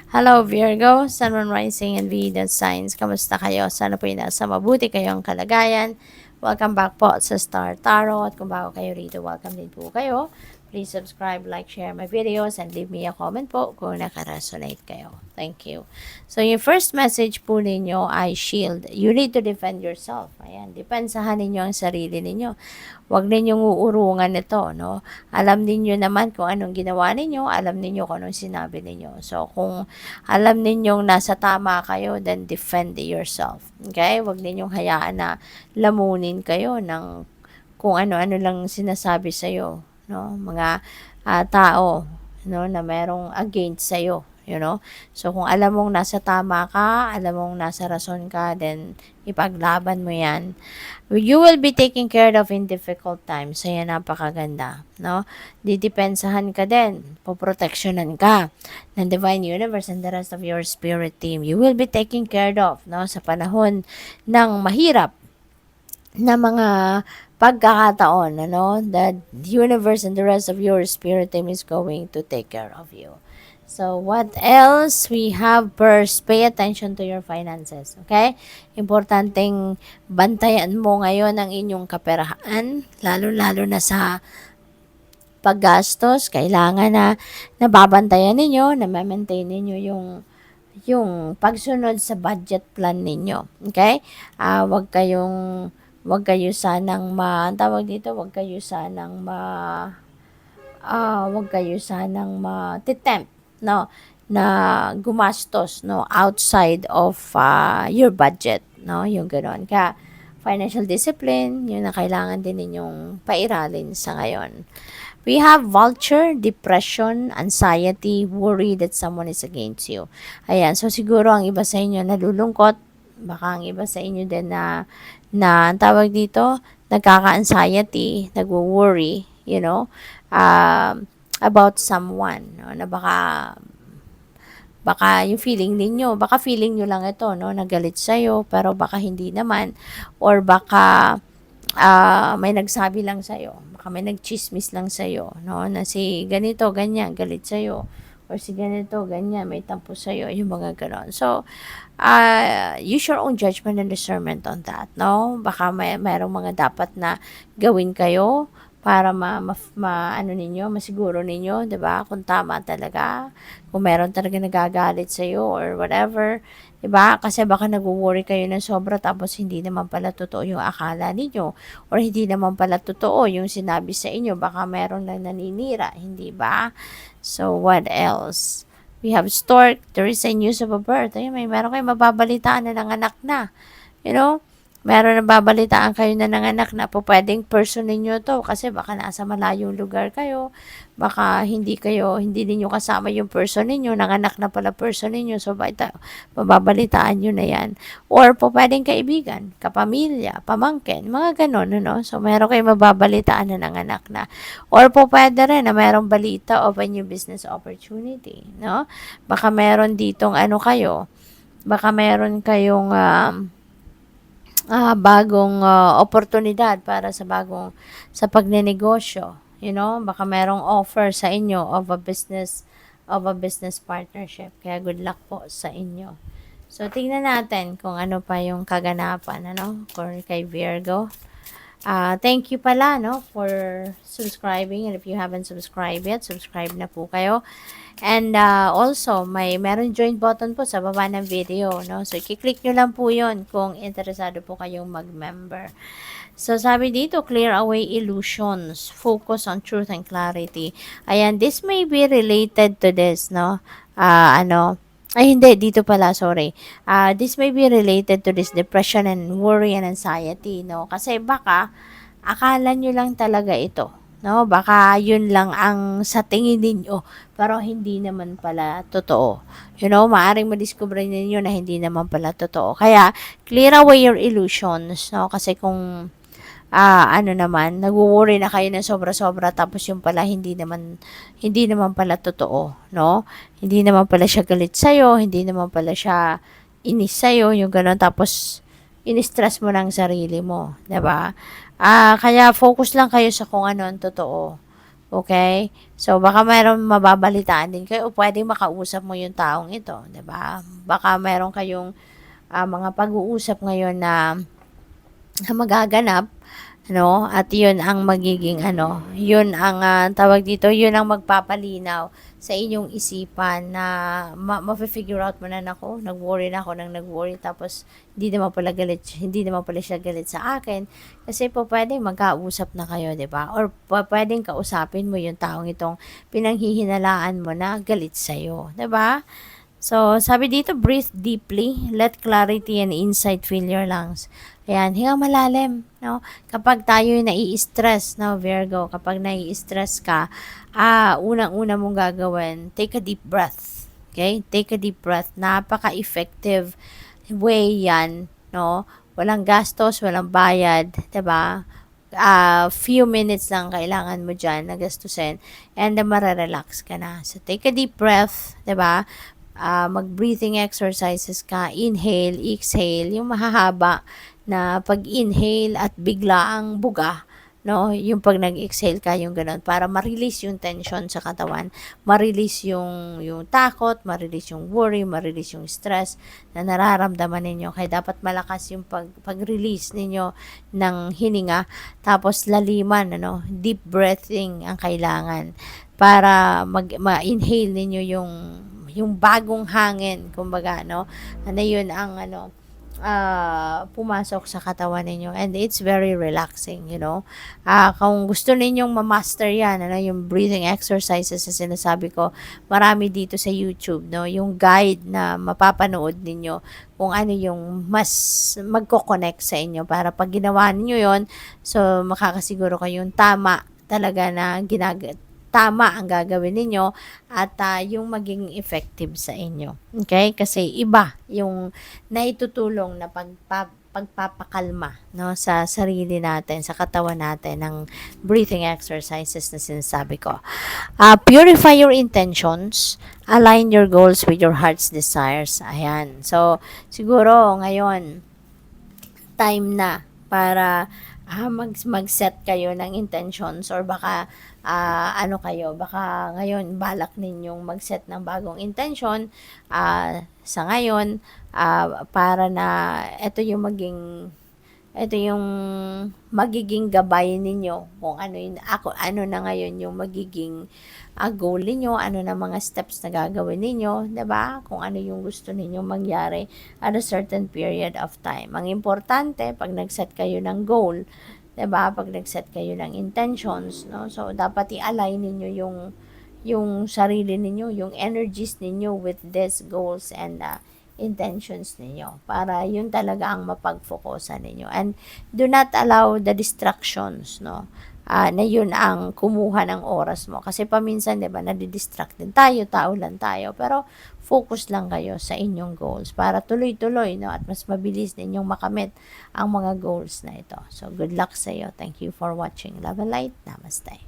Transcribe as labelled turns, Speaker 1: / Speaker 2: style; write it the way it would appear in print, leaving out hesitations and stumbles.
Speaker 1: Hello Virgo, Sun, Moon, Rising, and Venus signs. Kamusta kayo? Sana po nasa mabuti kayong kalagayan. Welcome back po sa Star Tarot. At kung bago kayo rito, welcome din po kayo. Please subscribe, like, share my videos, and leave me a comment po kung nakaresonate kayo. Thank you. So, yung first message po ninyo ay shield. You need to defend yourself. Ayan, depensahan ninyo ang sarili ninyo. Huwag ninyong uurungan ito, no? Alam ninyo naman kung anong ginawa ninyo, alam ninyo kung anong sinabi ninyo. So, kung alam ninyong nasa tama kayo, then defend yourself. Okay? Huwag ninyong hayaan na lamunin kayo ng kung ano-ano lang sinasabi sa'yo, no? Mga tao, no, na merong against sa'yo. So, kung alam mong nasa tama ka, alam mong nasa rason ka, then ipaglaban mo yan. You will be taken care of in difficult times. So, yan, napakaganda, no? Didepensahan ka din. Poproteksyonan ka ng Divine Universe and the rest of your spirit team. You will be taken care of, no? Sa panahon ng mahirap na mga pagkakataon, ano? The universe and the rest of your spirit team is going to take care of you. So, what else? We have first, pay attention to your finances, okay? Importanteng bantayan mo ngayon ang inyong kaperahan, lalo-lalo na sa paggastos. Kailangan na nababantayan ninyo, na ma-maintain ninyo yung pagsunod sa budget plan ninyo, okay? Wag kayo sanang tawag dito, wag kayo sanang matitempt, no, na gumastos, no, outside of your budget, no, yung gano'n. Kaya, financial discipline, yun na kailangan din ninyong pairalin sa ngayon. We have vulture, depression, anxiety, worry that someone is against you. Ayan, so siguro ang iba sa inyo nalulungkot, baka ang iba sa inyo din na tawag dito, nagkaka-anxiety, nagwo-worry, about someone, no, na baka yung feeling ninyo, baka feeling nyo lang ito, no, nagalit sa'yo, pero baka hindi naman, or baka may nagsabi lang sa'yo, baka may nagchismis lang sa'yo, no, na si ganito, ganyan, galit sa'yo, or si ganito, ganyan, may tampo sa'yo, yung mga ganon. So, use your own judgment and discernment on that, no? Baka mayroong mga dapat na gawin kayo para masiguro ninyo, 'di ba? Kung tama talaga, kung meron talaga nagagalit sa iyo or whatever, 'di ba? Kasi baka nagwo-worry kayo ng sobra tapos hindi naman pala totoo yung akala ninyo or hindi naman pala totoo yung sinabi sa inyo, baka meron lang naninira, hindi ba? So what else? We have stork, there is a news of a birth. Ayun, meron kayong mababalitaan na nanganak na. You know, meron na babalitaan kayo na nanganak na po pwedeng person ninyo to kasi baka nasa malayong lugar kayo, baka hindi ninyo kasama yung person ninyo, nanganak na pala person ninyo, so mababalitaan nyo na yan. Or po pwedeng kaibigan, kapamilya, pamangkin, mga ganon, no? So meron kayong mababalitaan na nanganak na. Or po pwede rin na merong balita of a new business opportunity, no? Baka meron ditong baka meron kayong bagong oportunidad para sa pagnenegosyo. Baka merong offer sa inyo of a business partnership. Kaya good luck po sa inyo. So, tingnan natin kung ano pa yung kaganapan, for kay Virgo. Thank you pala, for subscribing. And if you haven't subscribed yet, subscribe na po kayo. And also, meron join button po sa baba ng video, no? So, i-click nyo lang po yun kung interesado po kayong mag-member. So, sabi dito, clear away illusions, focus on truth and clarity. Ayan, this may be related to this, no? Hindi, dito pala, sorry. This may be related to this depression and worry and anxiety, no? Kasi baka, akala nyo lang talaga ito, no? Baka yun lang ang sa tingin ninyo, pero hindi naman pala totoo. Maaring madiscover ninyo na hindi naman pala totoo. Kaya, clear away your illusions, no? Kasi kung nagwo-worry na kayo ng sobra-sobra tapos yung pala hindi naman pala totoo, no? Hindi naman pala siya galit sa'yo, hindi naman pala siya inis sa'yo, yung gano'n, tapos in-stress mo ng sarili mo, 'di ba? Kaya focus lang kayo sa kung ano ang totoo. Okay? So, baka mayroong mababalitaan din kayo o puwedeng makausap mo yung taong ito, 'di ba? Baka meron kayong, mga pag-uusap ngayon na magaganap, ano, at yun ang magiging ano, yun ang, tawag dito, yun ang magpapalinaw sa inyong isipan na mafi-figure out mo na, "Naku, nag-worry na ako ng nag-worry tapos hindi naman pala siya galit sa akin." Kasi po puwedeng magkausap na kayo, 'di ba? Or puwedeng kausapin mo yung taong itong pinanghihinalaan mo na galit sa'yo, 'di ba? So, sabi dito, breathe deeply, let clarity and insight fill your lungs. Ayan, hinga malalim, no? Kapag tayo nai-stress, no, Virgo, kapag nai-stress ka, unang-una mong gagawin, take a deep breath. Okay? Take a deep breath. Napaka-effective way yan, no? Walang gastos, walang bayad, 'di ba? Few minutes lang kailangan mo dyan na gastusin and then marerelax ka na. So, take a deep breath, 'di ba? Mag-breathing exercises ka, inhale, exhale, yung mahahaba na pag-inhale at bigla ang buga, no? Yung pag nag-exhale ka, yung ganun, para ma-release yung tension sa katawan, ma-release yung takot, ma-release yung worry, ma-release yung stress na nararamdaman ninyo. Kaya dapat malakas yung pag-release ninyo ng hininga, tapos laliman, ano, deep breathing ang kailangan para ma-inhale ninyo yung bagong hangin, kumbaga, no? Ano yun ang ano, pumasok sa katawan ninyo, and it's very relaxing, you know. Kung gusto ninyong ma-master yan, ano, yung breathing exercises na sinasabi ko, marami dito sa YouTube, no, yung guide na mapapanood ninyo kung ano yung mas magko-connect sa inyo para pag ginawa niyo yon, so makakasiguro kayong tama talaga na tama ang gagawin ninyo at yung maging effective sa inyo. Okay? Kasi iba yung naitutulong na pagpapakalma, no, sa sarili natin, sa katawan natin ng breathing exercises na sinasabi ko. Purify your intentions, align your goals with your heart's desires. Ayan. So, siguro ngayon, time na para mag-set kayo ng intentions, or baka baka ngayon balak ninyong mag-set ng bagong intention sa ngayon, para na ito yung magiging gabay ninyo kung ano na ngayon yung magiging goal ninyo, ano na mga steps na gagawin ninyo, 'di ba? Kung ano yung gusto ninyong mangyari at a certain period of time. Ang importante, pag nag-set kayo ng goal, 'di ba? Pag nag-set kayo ng intentions, no? So dapat i-align ninyo yung sarili ninyo, yung energies ninyo with these goals and intentions ninyo, para yun talaga ang mapag-focusan ninyo, and do not allow the distractions, no, na yun ang kumuha ng oras mo, kasi paminsan, 'di ba, nadidistract din tayo, tao lang tayo, pero focus lang kayo sa inyong goals para tuloy-tuloy, no, at mas mabilis ninyong makamit ang mga goals na ito. So good luck sa iyo. Thank you for watching. Love and light. Namaste.